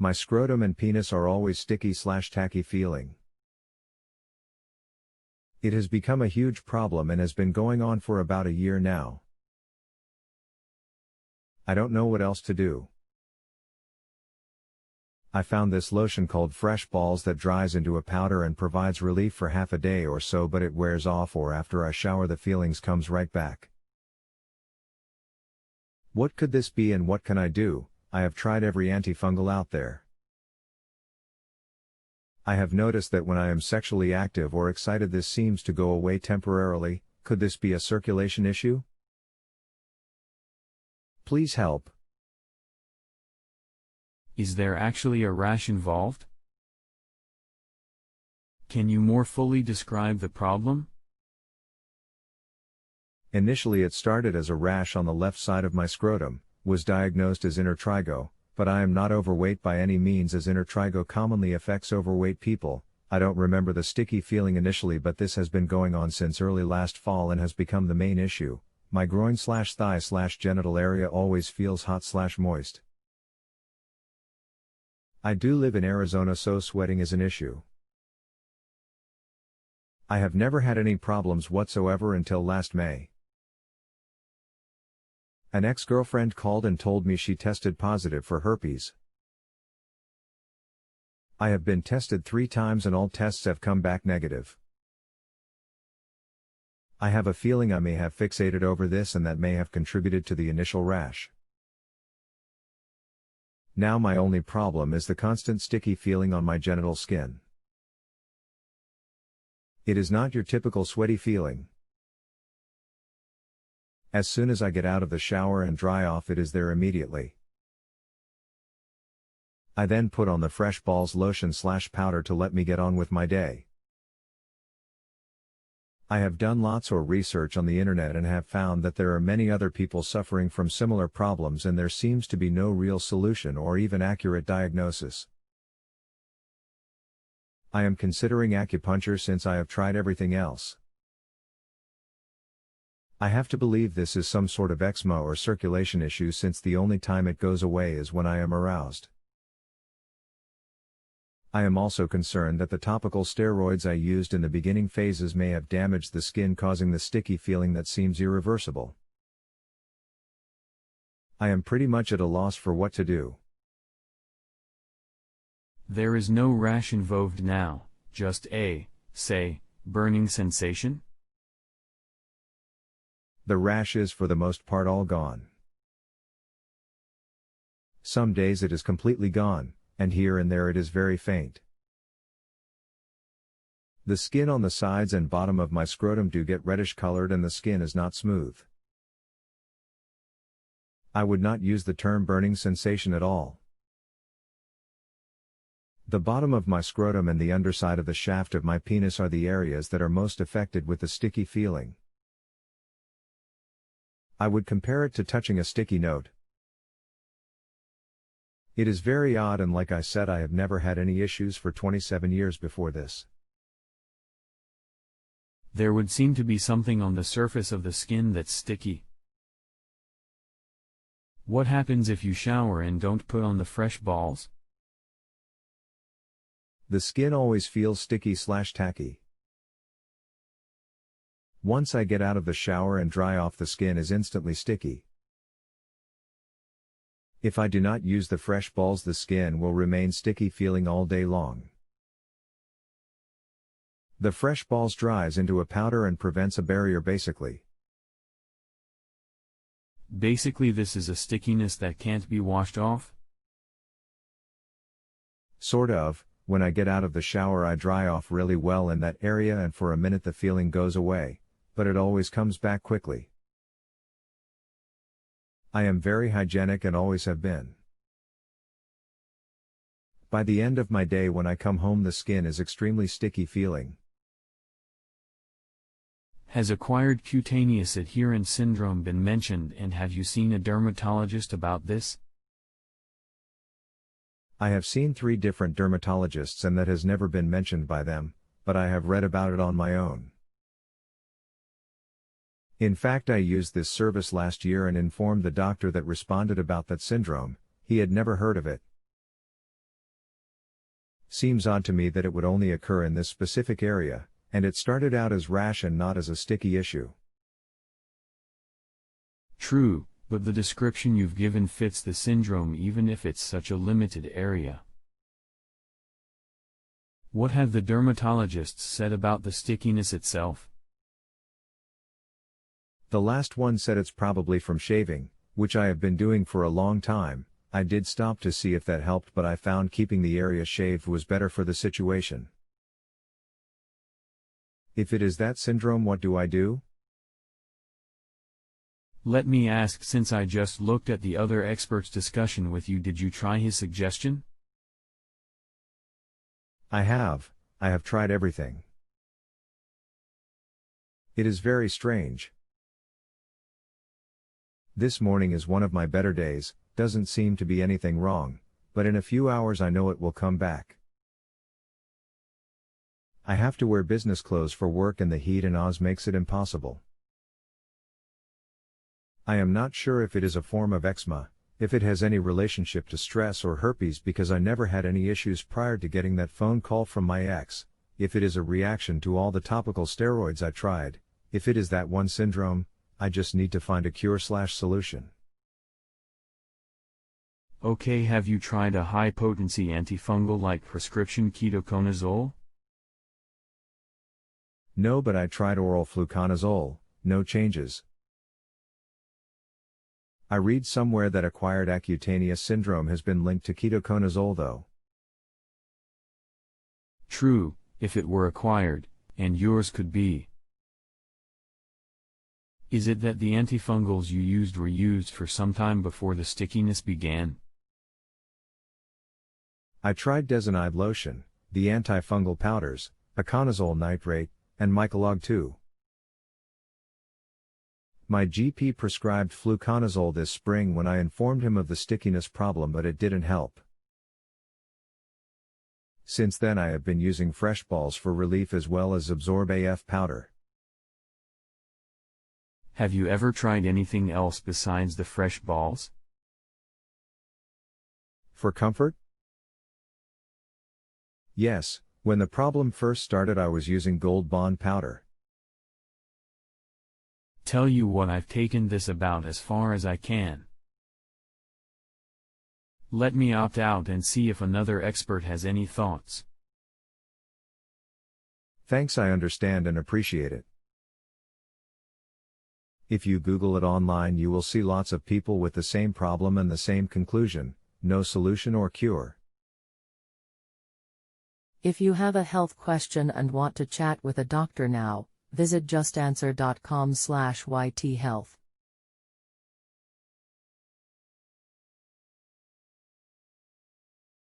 My scrotum and penis are always sticky/tacky feeling. It has become a huge problem and has been going on for about a year now. I don't know what else to do. I found this lotion called Fresh Balls that dries into a powder and provides relief for half a day or so, but it wears off, or after I shower the feelings comes right back. What could this be and what can I do? I have tried every antifungal out there. I have noticed that when I am sexually active or excited this seems to go away temporarily. Could this be a circulation issue? Please help. Is there actually a rash involved? Can you more fully describe the problem? Initially it started as a rash on the left side of my scrotum, was diagnosed as intertrigo, but I am not overweight by any means, as intertrigo commonly affects overweight people. I don't remember the sticky feeling initially, but this has been going on since early last fall and has become the main issue. My groin/thigh/genital area always feels hot/moist. I do live in Arizona, so sweating is an issue. I have never had any problems whatsoever until last May. An ex-girlfriend called and told me she tested positive for herpes. I have been tested 3 times and all tests have come back negative. I have a feeling I may have fixated over this and that may have contributed to the initial rash. Now my only problem is the constant sticky feeling on my genital skin. It is not your typical sweaty feeling. As soon as I get out of the shower and dry off, it is there immediately. I then put on the Fresh Balls lotion/powder to let me get on with my day. I have done lots of research on the internet and have found that there are many other people suffering from similar problems, and there seems to be no real solution or even accurate diagnosis. I am considering acupuncture since I have tried everything else. I have to believe this is some sort of eczema or circulation issue, since the only time it goes away is when I am aroused. I am also concerned that the topical steroids I used in the beginning phases may have damaged the skin, causing the sticky feeling that seems irreversible. I am pretty much at a loss for what to do. There is no rash involved now, just a, say, burning sensation? The rash is for the most part all gone. Some days it is completely gone, and here and there it is very faint. The skin on the sides and bottom of my scrotum do get reddish colored and the skin is not smooth. I would not use the term burning sensation at all. The bottom of my scrotum and the underside of the shaft of my penis are the areas that are most affected with the sticky feeling. I would compare it to touching a sticky note. It is very odd, and like I said, I have never had any issues for 27 years before this. There would seem to be something on the surface of the skin that's sticky. What happens if you shower and don't put on the Fresh Balls? The skin always feels sticky/tacky. Once I get out of the shower and dry off, the skin is instantly sticky. If I do not use the Fresh Balls, the skin will remain sticky feeling all day long. The Fresh Balls dries into a powder and prevents a barrier basically. Basically, this is a stickiness that can't be washed off? Sort of. When I get out of the shower I dry off really well in that area, and for a minute the feeling goes away, but it always comes back quickly. I am very hygienic and always have been. By the end of my day when I come home, the skin is extremely sticky feeling. Has acquired cutaneous adherence syndrome been mentioned, and have you seen a dermatologist about this? I have seen 3 different dermatologists and that has never been mentioned by them, but I have read about it on my own. In fact, I used this service last year and informed the doctor that responded about that syndrome. He had never heard of it. Seems odd to me that it would only occur in this specific area, and it started out as rash and not as a sticky issue. True, but the description you've given fits the syndrome even if it's such a limited area. What have the dermatologists said about the stickiness itself? The last one said it's probably from shaving, which I have been doing for a long time. I did stop to see if that helped, but I found keeping the area shaved was better for the situation. If it is that syndrome, what do I do? Let me ask, since I just looked at the other expert's discussion with you, did you try his suggestion? I have tried everything. It is very strange. This morning is one of my better days, doesn't seem to be anything wrong, but in a few hours I know it will come back. I have to wear business clothes for work and the heat and Oz makes it impossible. I am not sure if it is a form of eczema, if it has any relationship to stress or herpes, because I never had any issues prior to getting that phone call from my ex, if it is a reaction to all the topical steroids I tried, if it is that one syndrome, I just need to find a cure/solution. Okay, have you tried a high-potency antifungal like prescription ketoconazole? No, but I tried oral fluconazole, no changes. I read somewhere that acquired acutaneous syndrome has been linked to ketoconazole though. True, if it were acquired, and yours could be. Is it that the antifungals you used were used for some time before the stickiness began? I tried desonide lotion, the anti-fungal powders, iconazole nitrate, and Mycolog 2. My GP prescribed fluconazole this spring when I informed him of the stickiness problem, but it didn't help. Since then I have been using fresh balls for relief as well as Absorb AF powder. Have you ever tried anything else besides the fresh balls? For comfort? Yes, when the problem first started I was using Gold Bond powder. Tell you what, I've taken this about as far as I can. Let me opt out and see if another expert has any thoughts. Thanks, I understand and appreciate it. If you Google it online you will see lots of people with the same problem and the same conclusion, no solution or cure. If you have a health question and want to chat with a doctor now, visit justanswer.com/ythealth.